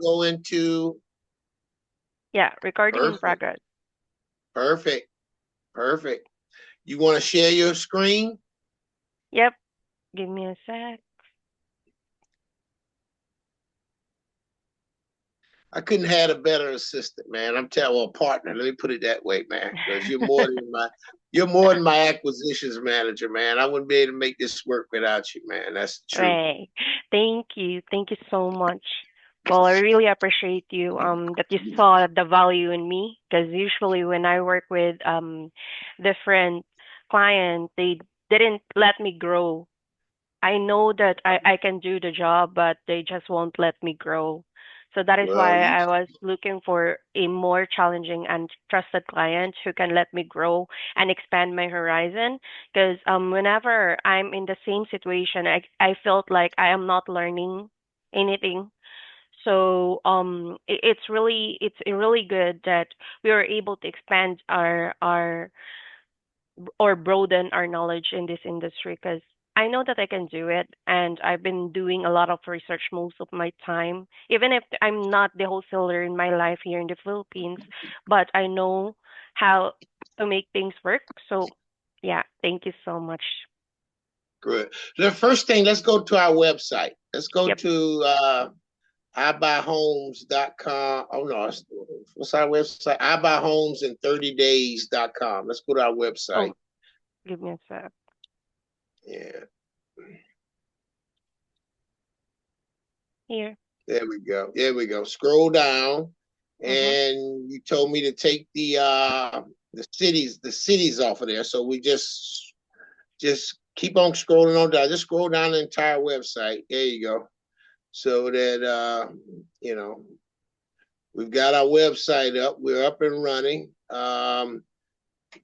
go into. Yeah, recording in Perfect, progress. perfect, perfect. You want to share your screen? Yep. Give me a sec. I couldn't have a better assistant, man. I'm telling, well, partner. Let me put it that way, man, because you're more than my acquisitions manager, man. I wouldn't be able to make this work without you, man. That's the truth. Right. Thank you. Thank you so much. Well, I really appreciate you that you saw the value in me because usually when I work with different clients, they didn't let me grow. I know that I can do the job, but they just won't let me grow. So that is Well, why you I was looking for a more challenging and trusted client who can let me grow and expand my horizon. Because whenever I'm in the same situation, I felt like I am not learning anything. So it's really good that we were able to expand our or broaden our knowledge in this industry because I know that I can do it and I've been doing a lot of research most of my time, even if I'm not the wholesaler in my life here in the Philippines, but I know how to make things work. So yeah, thank you so much. good. The first thing, let's go to our website. Let's go Yep. to ibuyhomes.com. Oh no, what's our website? ibuyhomesin30days.com. Let's go to our website. Oh, give me a sec. Yeah, Here. there we go. There we go. Scroll down, Mhm. and you told me to take the cities off of there. So we just keep on scrolling on down. Just scroll down the entire website. There you go. So that you know we've got our website up. We're up and running.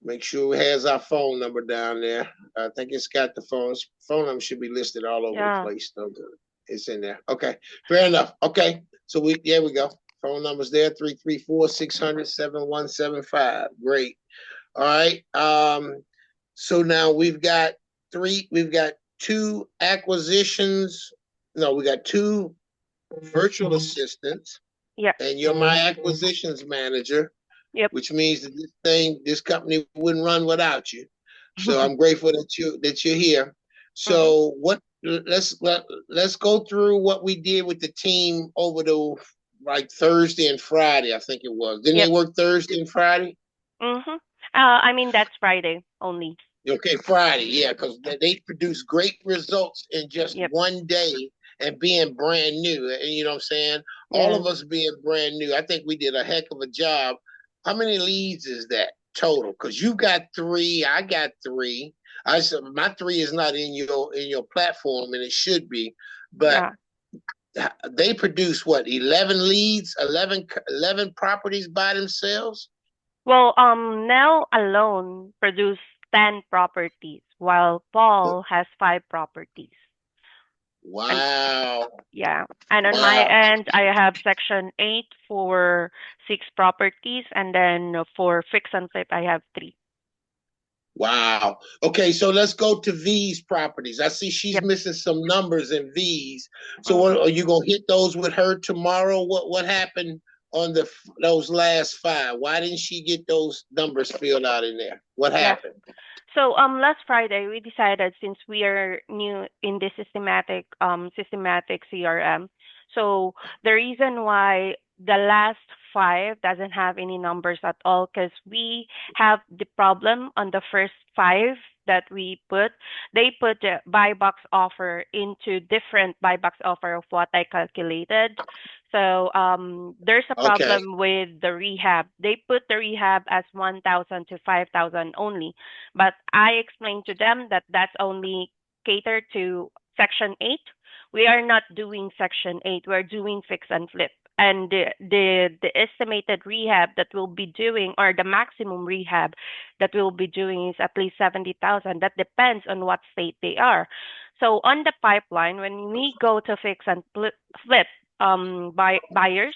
Make sure it has our phone number down there. I think it's got the phone number should be listed all over the Yeah. place. Though it's in there. Okay, fair enough. Okay, so we go. Phone number's there 334-600-7175. Great. All right. So now we've got two acquisitions. No, we got two virtual assistants, Yep. and you're my acquisitions manager, Yep. which means that this company wouldn't run without you. So I'm grateful that you're here. Mhm. So let's go through what we did with the team over the like Thursday and Friday. I think it was. Didn't they Yep. work Thursday and Friday? Mhm. I mean that's Friday only. Okay, Friday, yeah, because they produce great results in just Yep. one day and being brand new. And you know what I'm saying? All of Yes. us being brand new. I think we did a heck of a job. How many leads is that total? Because you got three, I got three. I said my three is not in your platform, and it should be, but Yeah. they produce what 11 leads, 11 properties by themselves. Well, Nell alone produced 10 properties, while Paul has 5 properties. And Wow, yeah, and on my wow. end, I have section 8 for 6 properties, and then for fix and flip, I have 3. Wow. Okay, so let's go to V's properties. I see she's Yep. missing some numbers in V's. So what Mm-hmm. are you gonna hit those with her tomorrow? What happened on those last five? Why didn't she get those numbers filled out in there? What Yeah. happened? So last Friday we decided since we are new in this systematic CRM. So the reason why the last 5 doesn't have any numbers at all because we have the problem on the first 5 that we put. They put the buy box offer into different buy box offer of what I calculated. So there's a Okay. problem with the rehab. They put the rehab as 1,000 to 5,000 only, but I explained to them that that's only catered to Section 8. We are not doing Section 8. We're doing fix and flip. And the estimated rehab that we'll be doing, or the maximum rehab that we'll be doing, is at least 70,000. That depends on what state they are. So on the pipeline, when we go to fix and flip buyers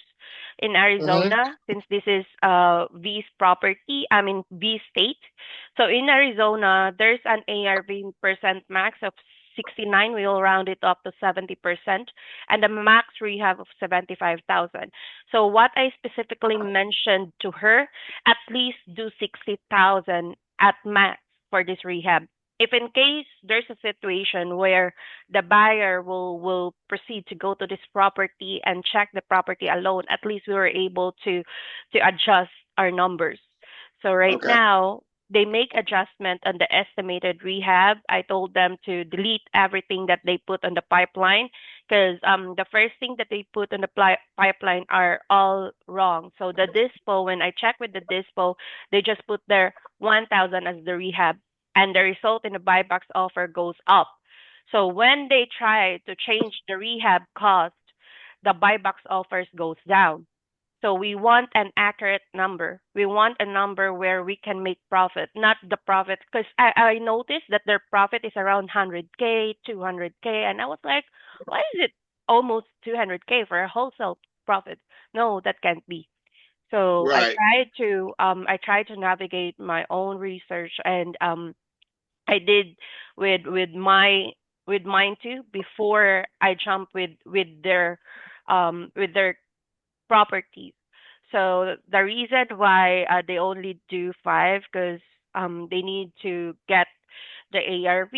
in Mm-hmm. Arizona, since this is V's property, I mean V state, so in Arizona, there's an ARV percent max of 69, we will round it up to 70%, and the max rehab of 75,000. So what I specifically mentioned to her, at least do 60,000 at max for this rehab. If in case there's a situation where the buyer will proceed to go to this property and check the property alone, at least we were able to adjust our numbers. So right Okay. now, they make adjustment on the estimated rehab. I told them to delete everything that they put on the pipeline because the first thing that they put on the pipeline are all wrong. So the dispo, when I check with the dispo, they just put their 1,000 as the rehab, and the result in the buyback offer goes up. So when they try to change the rehab cost, the buyback offers goes down. So we want an accurate number. We want a number where we can make profit, not the profit. Because I noticed that their profit is around 100K, 200K. And I was like, why is it almost 200K for a wholesale profit? No, that can't be. So Right. I tried to navigate my own research, and I did with mine too before I jump with their properties. So the reason why they only do five, because they need to get the ARV,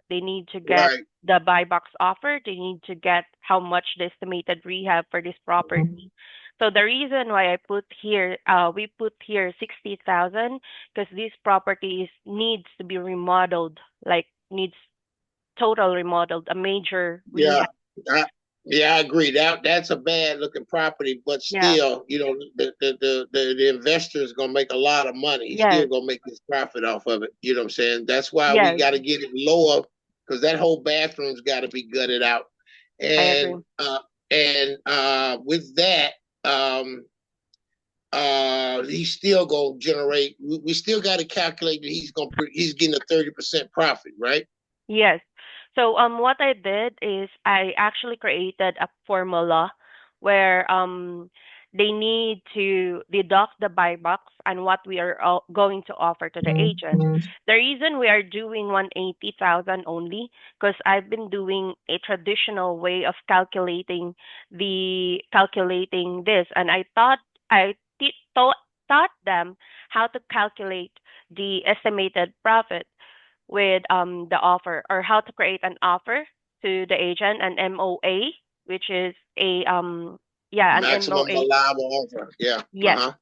they need to get Right. the buy box offer, they need to get how much the estimated rehab for this property. So the reason why we put here 60,000, because this property needs to be remodeled, like needs total remodeled, a major Yeah. rehab. I, yeah, I agree. That's a bad looking property, but Yeah. still, the investor is gonna make a lot of money. He's still Yes. gonna make his profit off of it. You know what I'm saying? That's why we Yes. got to get it lower because that whole bathroom's got to be gutted out. I And agree. with that, um, he's still gonna generate. We still got to calculate that he's getting a 30% profit, right? Yes. So what I did is I actually created a formula where they need to deduct the buy box and what we are going to offer to the agent. The reason we are doing 180,000 only, because I've been doing a traditional way of calculating this, and I thought I taught them how to calculate the estimated profit with the offer, or how to create an offer to the agent, an MOA, which is a an Maximum MOA. allowable offer. Yeah. Yes.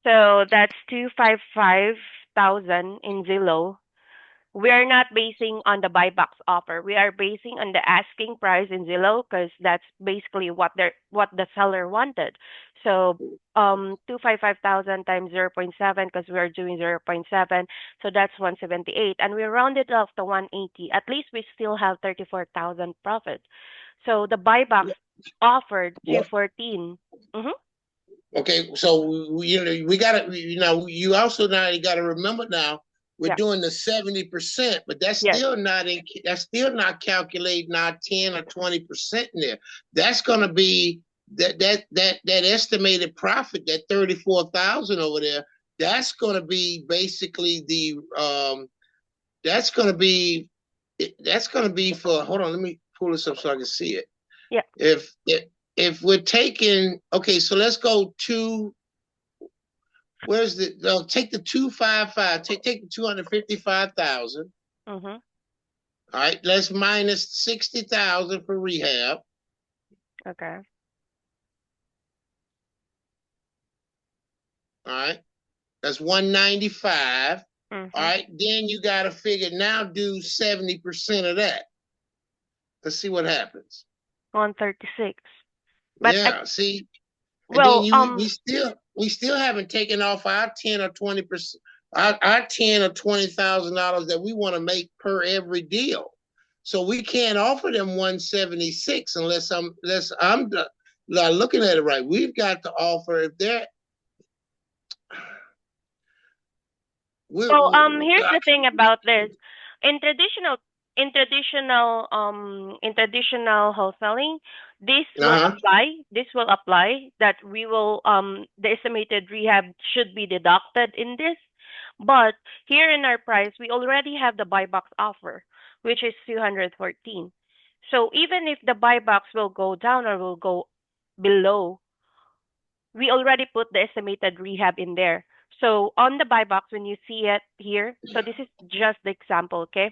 So that's 255,000 in Zillow. We are not basing on the buy box offer. We are basing on the asking price in Zillow, because that's basically what the seller wanted. So 255,000 times 0.7, because we are doing 0.7, so that's 178, and we rounded off to 180. At least we still have 34,000 profit. So the buybacks offered Well, 214. Mm-hmm. okay, so we got to you also now you got to remember now we're Yeah. doing the 70%, but Yes. that's still not calculating our 10 or 20% in there. That's going to be that estimated profit, that 34,000 over there. That's going to be basically that's going to be for. Hold on, let me pull this up so I can see it. Yeah. If we're taking, okay, so let's go to, where's the, take the 255, take the 255,000. Mm-hmm. All right, let's minus 60,000 for rehab. Okay. All right, that's 195. All Mm-hmm. right, then you got to figure, now do 70% of that. Let's see what happens. 136. But Yeah, see, and then well, we still haven't taken off our 10 or 20%, our 10 or $20,000 that we want to make per every deal. So we can't offer them 176 unless I'm looking at it right. We've got to offer, if they're we so here's the thing about this. In traditional in traditional wholesaling, uh-huh. this will apply that we will the estimated rehab should be deducted in this. But here in our price, we already have the buy box offer, which is 214. So even if the buy box will go down or will go below, we already put the estimated rehab in there. So on the buy box, when you see it here, so this is just the example, okay?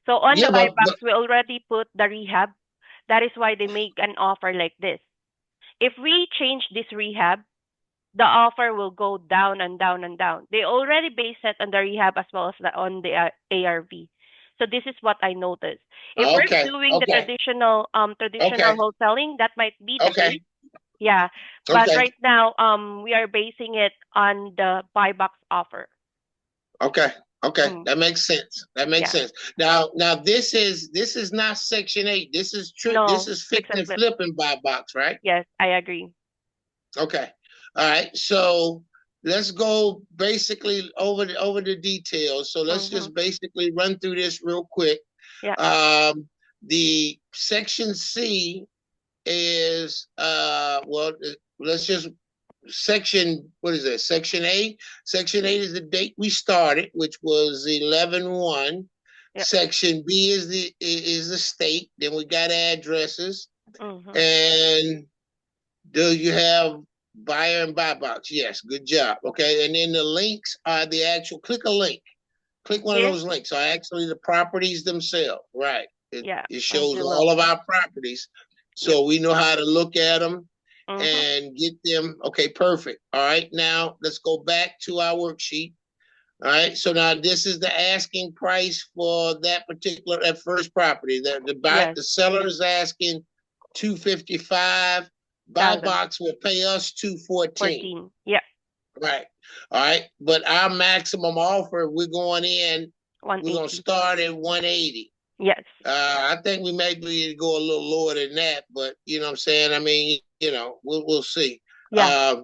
So on the Yeah, buy but box, we already put the rehab. That is why they make an offer like this. If we change this rehab, the offer will go down and down and down. They already base it on the rehab as well as on the ARV. So this is what I noticed. If we're okay, doing the okay, traditional okay, wholesaling, that might be the okay, case. Yeah, but okay, right now we are basing it on the buy box offer. okay, okay. Mm, That makes sense. That makes yeah. sense. Now this is not Section 8. This No, is fix fix and and flip. flip and buy box, right? Yes, I agree. Okay. All right. So let's go basically over the details. So let's Mm-hmm. just basically run through this real quick. Yeah. The Section C is well, let's just what is that? Section A. Section 8 is the date we started, which was 11/1. Yeah. Section B is the state. Then we got addresses. Mm-hmm. And do you have buyer and buy box? Yes, good job. Okay, and then the links are the actual. Click a link. Click one of Here. those links. Are actually the properties themselves. Right. Yeah. It On shows Zillow. all of our properties, Yep. so we know how to look at them Mm-hmm. and get them. Okay, perfect. All right, now let's go back to our worksheet. All right, so now this is the asking price for that first property. Yes. The seller is asking 255. Buy 1,000. box will pay us 214. 14. Yeah. Right. All right. But our maximum offer, we're going to 180. start at 180. Yes. I think we may be go a little lower than that, but you know what I'm saying? I mean, we'll see. Yeah.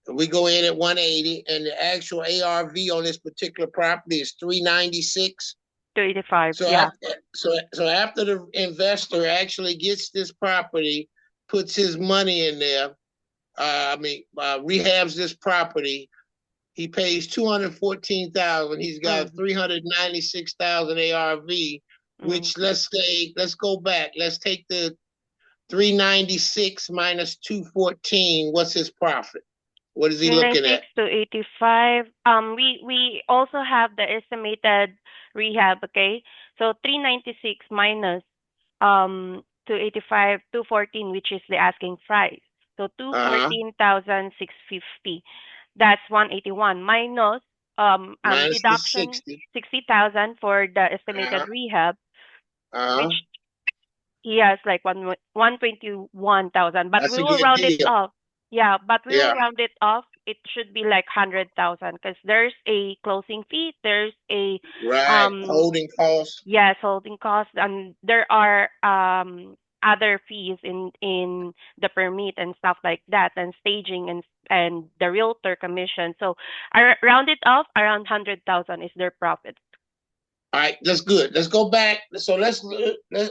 We go in at 180, and the actual ARV on this particular property is 396. 285. So Yeah. after the investor actually gets this property, puts his money in there, rehabs this property, he pays 214,000. He's got Mm-hmm. 396,000 ARV. Which Mm-hmm. let's go back. Let's take the 396 minus 214. What's his profit? What is he looking 396 at? to 85. We also have the estimated rehab, okay? So 396 minus 285, 214, which is the asking price. So Uh huh. 214,650. That's 181 minus Minus the deduction 60. 60,000 for the Uh estimated huh. rehab, Uh huh. which he has like 121,000, but That's we a will good round it deal. off. Yeah, but we will Yeah. round it off. It should be like 100,000 because there's a closing fee, there's a Right. um Holding costs. yes, holding costs, and there are other fees in the permit and stuff like that, and staging and the realtor commission. So I round it off around 100,000 is their profit. All right, that's good. Let's go back. So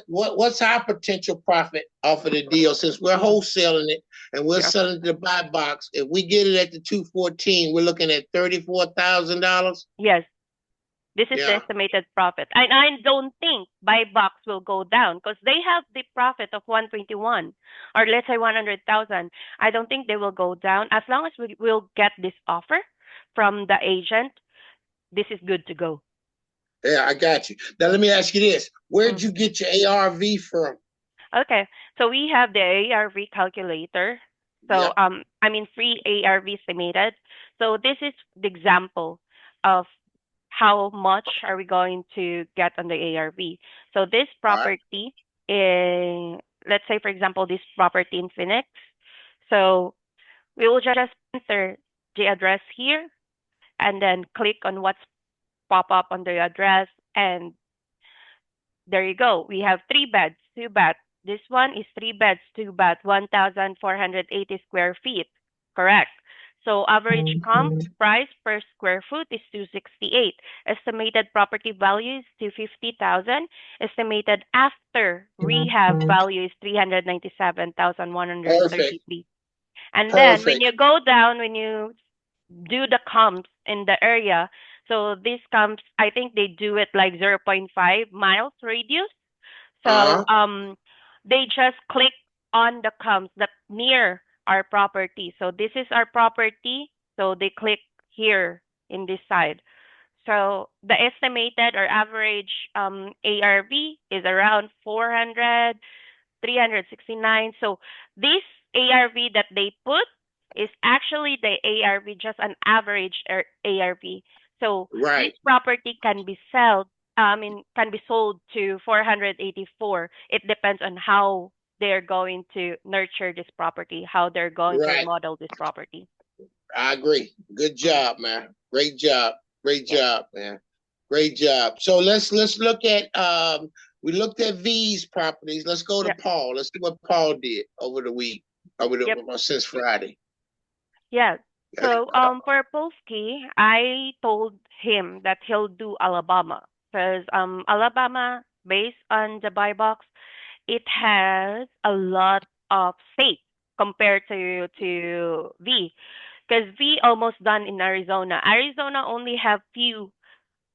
what's our potential profit off of the deal since we're Mm, wholesaling it and we're yeah. selling the buy box? If we get it at the 214, we're looking at $34,000. Yes. This is the Yeah. estimated profit. And I don't think buy box will go down because they have the profit of 121 or let's say 100,000. I don't think they will go down as long as we will get this offer from the agent. This is good to go. Yeah, I got you. Now let me ask you this: where'd you Mhm. get your ARV from? Okay. So we have the ARV calculator. So Yep. I mean free ARV estimated. So this is the example of how much are we going to get on the ARV. So this All right. property in, let's say for example, this property in Phoenix. So we will just enter the address here and then click on what's pop up on the address and there you go. We have 3 beds, 2 baths. This one is 3 beds, 2 baths, 1,480 square feet. Correct. So average comp price per square foot is 268. Estimated property value is 250,000. Estimated after rehab value is Perfect. 397,133. And then when Perfect. you go down, when you do the comps in the area, so these comps, I think they do it like zero point 0.5 miles radius. Uh So huh. they just click on the comps that near our property. So this is our property. So they click here in this side. So the estimated or average ARV is around 400, 369. So this ARV that they put is actually the ARV, just an average ARV. So this Right, property can be sold, can be sold to 484. It depends on how they're going to nurture this property, how they're going to right. remodel this property. I agree. Good Mm. job, man. Great job. Great Yep. job, man. Great job. So let's look at we looked at V's properties. Let's go to Yep. Paul. Let's see what Paul did over the week, over the Yep. since Friday. Yeah. So for Polsky, I told him that he'll do Alabama because Alabama, based on the buy box, it has a lot of states compared to V, because V almost done in Arizona. Arizona only have few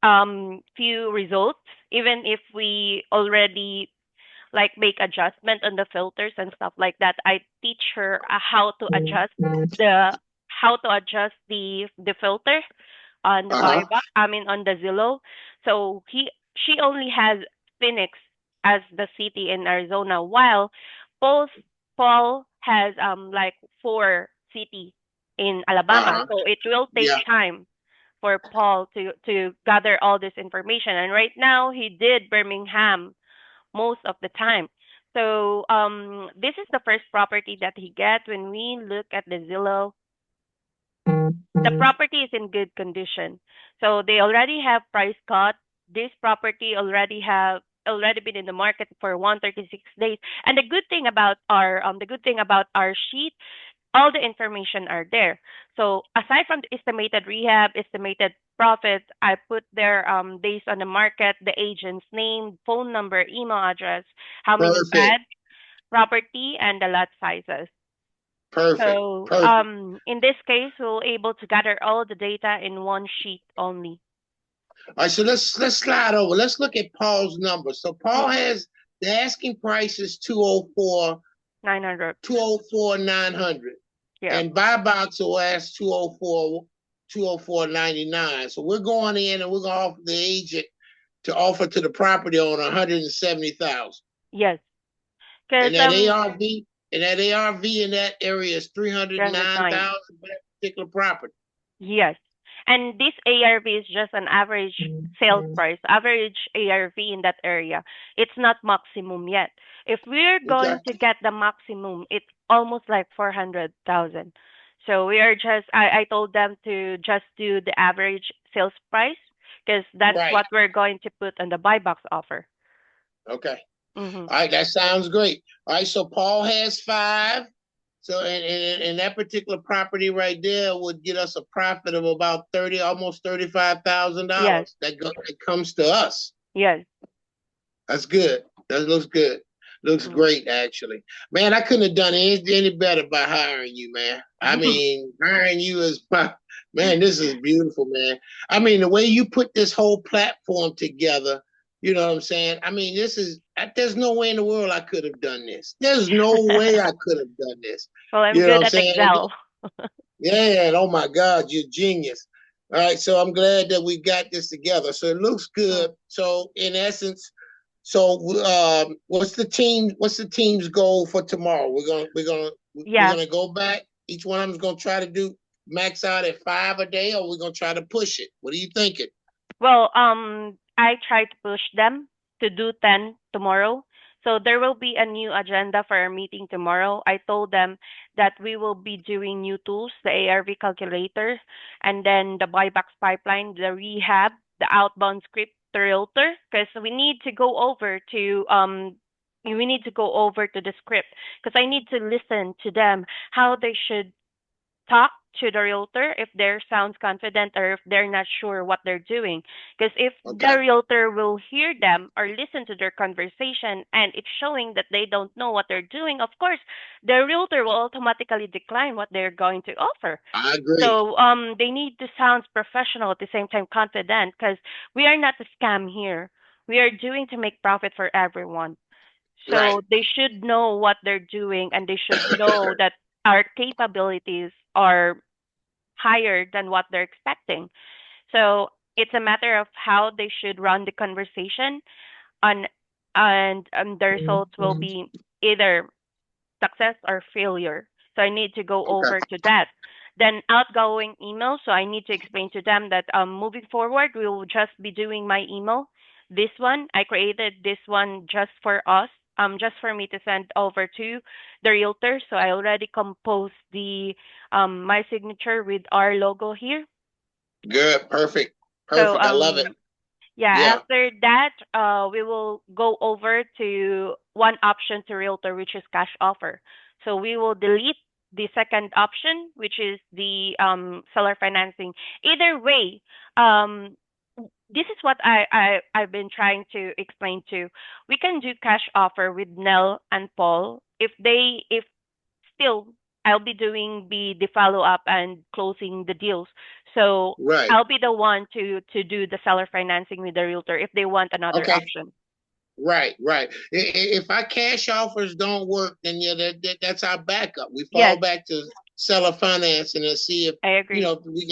results, even if we already like make adjustment on the filters and stuff like that. I teach her the how to adjust the filter on the Uh-huh. on the Zillow. So she only has Phoenix as the city in Arizona, while both Paul has like four city in Alabama. Uh-huh. So it will take Yeah. time for Paul to gather all this information. And right now he did Birmingham most of the time. So this is the first property that he gets. When we look at the Zillow, the property is in good condition. So they already have price cut. This property already been in the market for 136 days. And the good thing about our sheet, all the information are there. So aside from the estimated rehab, estimated profits, I put there based on the market, the agent's name, phone number, email address, how many Perfect. beds, property, and the lot sizes. Perfect. So Perfect. in this case, we'll able to gather all the data in one sheet only. All right, so let's slide over. Let's look at Paul's numbers. So Paul Mm-hmm. has the asking price is 204, 900. 900. Yeah. And buy box will ask 204, 204.99. So we're going in and we're gonna offer the agent to offer to the property owner 170,000. Yes. Because And that ARV and that ARV in that area is 309. 309,000 for that particular property. Yes. And this ARV is just an average sales price, average ARV in that area. It's not maximum yet. If we're Okay. going to get the maximum, it's almost like 400,000. So we are just, I told them to just do the average sales price because that's Right. what we're going to put on the buy box offer. Okay. Mm-hmm. All right, that sounds great. All right, so Paul has five. So and that particular property right there would get us a profit of about 30, almost Yes. $35,000. That comes to us. Yes. That's good. That looks good. Looks Mm. great, actually. Man, I couldn't have done any better by hiring you, man. I mean, hiring you is man, this is beautiful, man. I mean, the way you put this whole platform together, you know what I'm saying? I mean, there's no way in the world I could have done this. There's no way I could have done this. Well, I'm You know what good I'm at saying? Excel. Yeah, and oh my God, you're genius. All right, so I'm glad that we got this together. So it looks Mm. good. So in essence, so what's the team's goal for tomorrow? We're Yeah. gonna go back. Each one of them's gonna try to do max out at 5 a day, or we're gonna try to push it. What are you thinking? Well, I try to push them to do 10 tomorrow. So there will be a new agenda for our meeting tomorrow. I told them that we will be doing new tools, the ARV calculator, and then the buybacks pipeline, the rehab, the outbound script, the realtor, because we need to go over to the script because I need to listen to them how they should talk to the realtor if they sounds confident or if they're not sure what they're doing. Because if the Okay. realtor will hear them or listen to their conversation and it's showing that they don't know what they're doing, of course, the realtor will automatically decline what they're going to offer. I agree. So they need to sound professional at the same time confident because we are not a scam here. We are doing to make profit for everyone. Right. So they should know what they're doing, and they should know that our capabilities are higher than what they're expecting. So it's a matter of how they should run the conversation on, and the results will be either success or failure. So I need to go Okay. over to that. Then outgoing email. So I need to explain to them that moving forward, we will just be doing my email. This one, I created this one just for us, just for me to send over to the realtor. So I already composed the my signature with our logo here. Good. Perfect. So Perfect. I love it. yeah, Yeah. after that, we will go over to one option to realtor, which is cash offer. So we will delete the second option, which is the seller financing. Either way, um, this is what I've been trying to explain to. We can do cash offer with Nell and Paul if still I'll be doing the follow up and closing the deals. So Right. I'll be the one to do the seller financing with the realtor if they want another Okay. option. Right, right. If our cash offers don't work, then yeah, that's our backup. We fall Yes, back to seller financing and see if I agree. we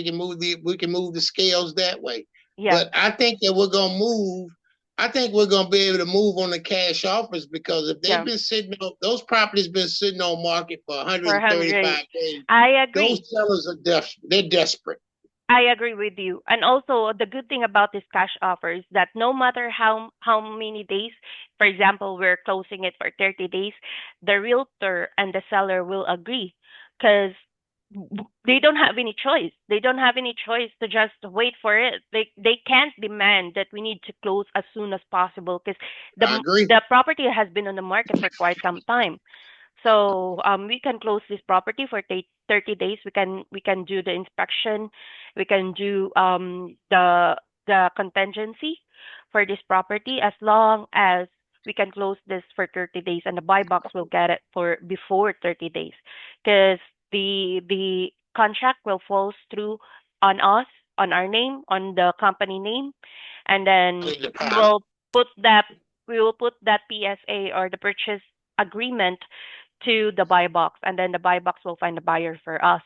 can move the scales that way. Yeah, But I think that we're gonna move. I think we're gonna be able to move on the cash offers because if they've yeah. been sitting on those properties been sitting on market for For 100, 135 days, I those agree. sellers are they're desperate. I agree with you. And also the good thing about this cash offer is that no matter how many days, for example, we're closing it for 30 days, the realtor and the seller will agree because they don't have any choice. They don't have any choice to just wait for it. They can't demand that we need to close as soon as possible because I agree. the property has been on the market for quite some time. So we can close this property for 30 days. We can do the inspection. We can do the contingency for this property as long as we can close this for 30 days, and the buy box will get it for before 30 days, because the contract will fall through on us, on our name, on the company name, and then we will put that we will put that PSA or the purchase agreement to the buy box, and then the buy box will find a buyer for us.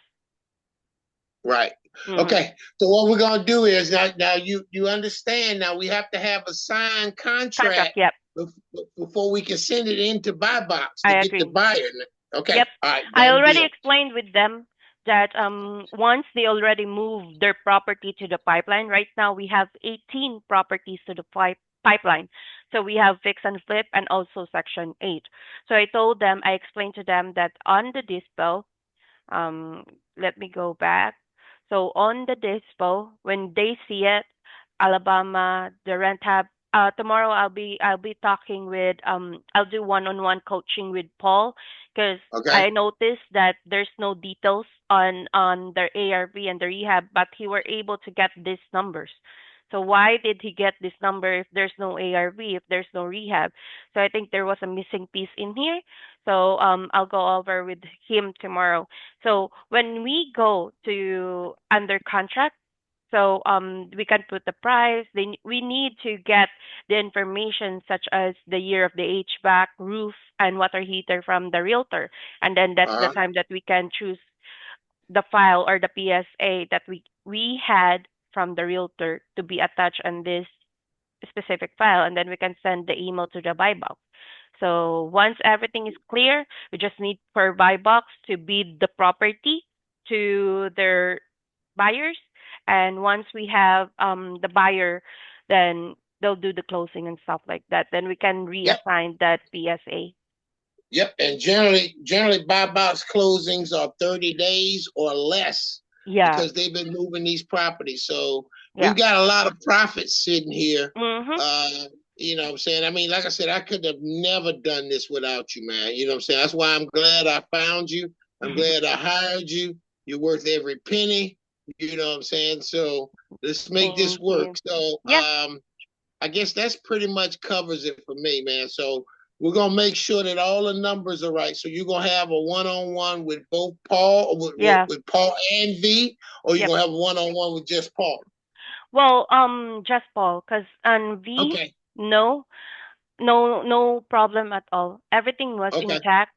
Right. Hmm. Okay. So what we're gonna do is now you understand now we have to have a signed Contract, contract yep. before we can send it into buy box to I get the agree. buyer. Okay. Yep. All right. I Done already deal. explained with them that once they already moved their property to the pipeline, right now we have 18 properties to the pipeline. So we have fix and flip and also section 8. So I told them, I explained to them that on the dispo, um let me go back. So on the dispo, when they see it, Alabama, the rent tab, tomorrow I'll be talking with I'll do one-on-one coaching with Paul, because Okay. I noticed that there's no details on their ARV and the rehab, but he were able to get these numbers. So why did he get this number if there's no ARV, if there's no rehab? So I think there was a missing piece in here. So I'll go over with him tomorrow. So when we go to under contract, so we can put the price. We need to get the information such as the year of the HVAC, roof, and water heater from the realtor, and then that's the Uh-huh. time that we can choose the file or the PSA that we had from the realtor to be attached on this specific file, and then we can send the email to the buy box. So once everything is clear, we just need for buy box to bid the property to their buyers, and once we have the buyer, then they'll do the closing and stuff like that. Then we can Yep. reassign that PSA. Yep. And generally buy box closings are 30 days or less Yeah, because they've been moving these properties. So yeah. we've got a lot of profits sitting here. Mhm. Uh, you know what I'm saying? I mean, like I said, I could have never done this without you, man. You know what I'm saying? That's why I'm glad I found you. I'm glad I hired you. You're worth every penny. You know what I'm saying? So let's make this Thank work. you. So Yeah, I guess that's pretty much covers it for me, man. So we're gonna make sure that all the numbers are right. So you're gonna have a one-on-one with both Paul, yeah. with Paul and V, or you're Yep. gonna have a one-on-one with just Paul. Well, just Paul, cause on V, Okay. no. no problem at all. Everything was Okay, intact,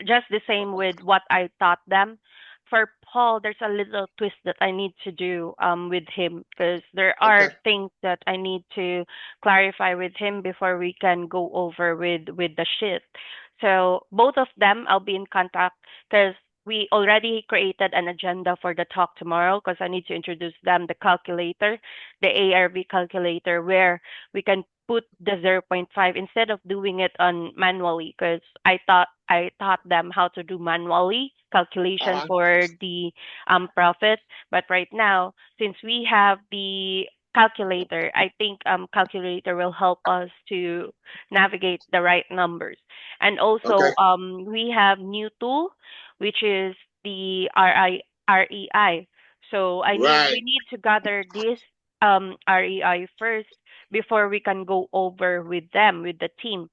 just the same with what I taught them. For Paul, there's a little twist that I need to do with him because there okay, are things that I need to clarify with him before we can go over with the shift. So both of them, I'll be in contact because we already created an agenda for the talk tomorrow because I need to introduce them the calculator, the ARV calculator, where we can put the zero point 0.5 instead of doing it on manually because I taught them how to do manually calculation uh-huh, for the profit. But right now, since we have the calculator, I think calculator will help us to navigate the right numbers. And okay, also we have new tool which is the REI. So right. we need to gather this REI first before we can go over with them with the team.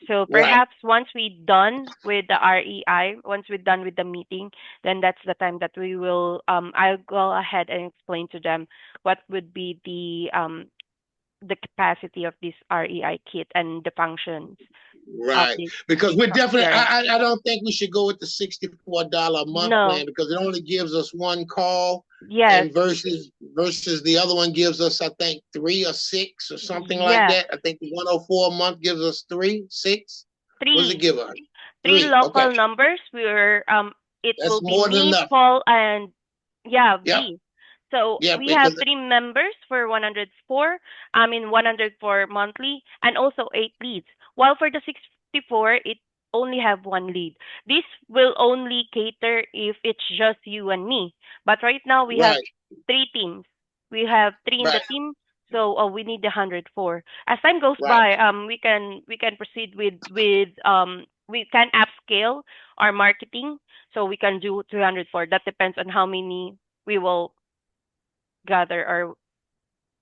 So Right. perhaps once we done with the REI, once we're done with the meeting, then that's the time that we will I'll go ahead and explain to them what would be the capacity of this REI kit and the functions of Right. this Because we're definitely, CRM. I don't think we should go with the $64 a month plan No. because it only gives us one call Yes. and versus the other one gives us, I think, three or six or something like Yeah. that. I think the 104 a month gives us three, six. What does it Three. give us? Three Three. Okay. local numbers. We're it That's will be more than me, enough. Paul, and yeah, Yep. V. So Yep. we have Because three members for 104. I mean 104 monthly, and also 8 leads. While for the 64, it only have one lead. This will only cater if it's just you and me. But right now we have right, three teams. We have three in right, the team, so we need the 104. As time goes right. by, we can proceed with we can upscale our marketing, so we can do 304. That depends on how many we will gather or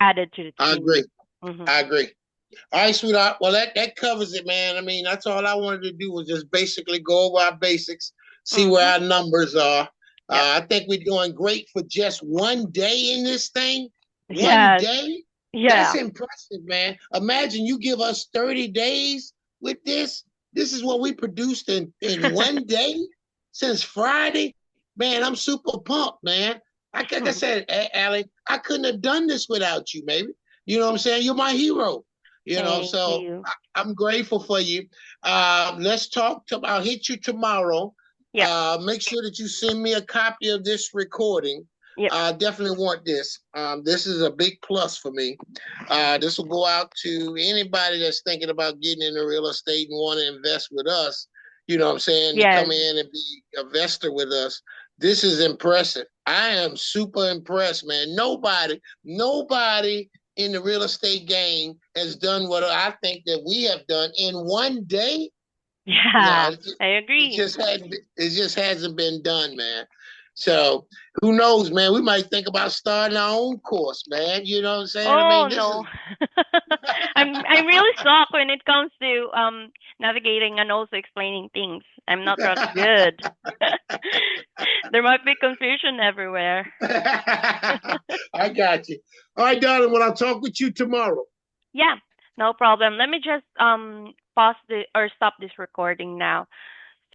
added to the I team. agree. Mm-hmm. I agree. All right, sweetheart. Well, that covers it, man. I mean, that's all I wanted to do was just basically go over our basics, see Mm-hmm. where our numbers are. Yep. I think we're doing great for just one day in this thing. One Yes. day? That's Yeah. impressive, man. Imagine you give us 30 days with this. This is what we produced in one day since Friday. Man, I'm super pumped, man. Like I said, Allie, I couldn't have done this without you, maybe. You know what I'm saying? You're my hero. Thank So you. I'm grateful for you. Let's talk. I'll hit you tomorrow. Yep. Make sure that you send me a copy of this recording. Yep. I definitely want this. This is a big plus for me. This will go out to anybody that's thinking about getting into real estate and want to invest with us. You know what I'm saying? To Yes. come in and be a investor with us. This is impressive. I am super impressed, man. Nobody in the real estate game has done what I think that we have done in one day. No, Yeah. I it agree. just hasn't been done, man. So who knows, man? We might think about starting our own course, man. You know what I'm saying? I Oh mean, this no. is I'm really shocked when it comes to navigating and also explaining things. I'm not that good. There might be confusion everywhere. I got you. All right, darling. Well, I'll talk with you tomorrow. Yeah, no problem. Let me just pause the or stop this recording now.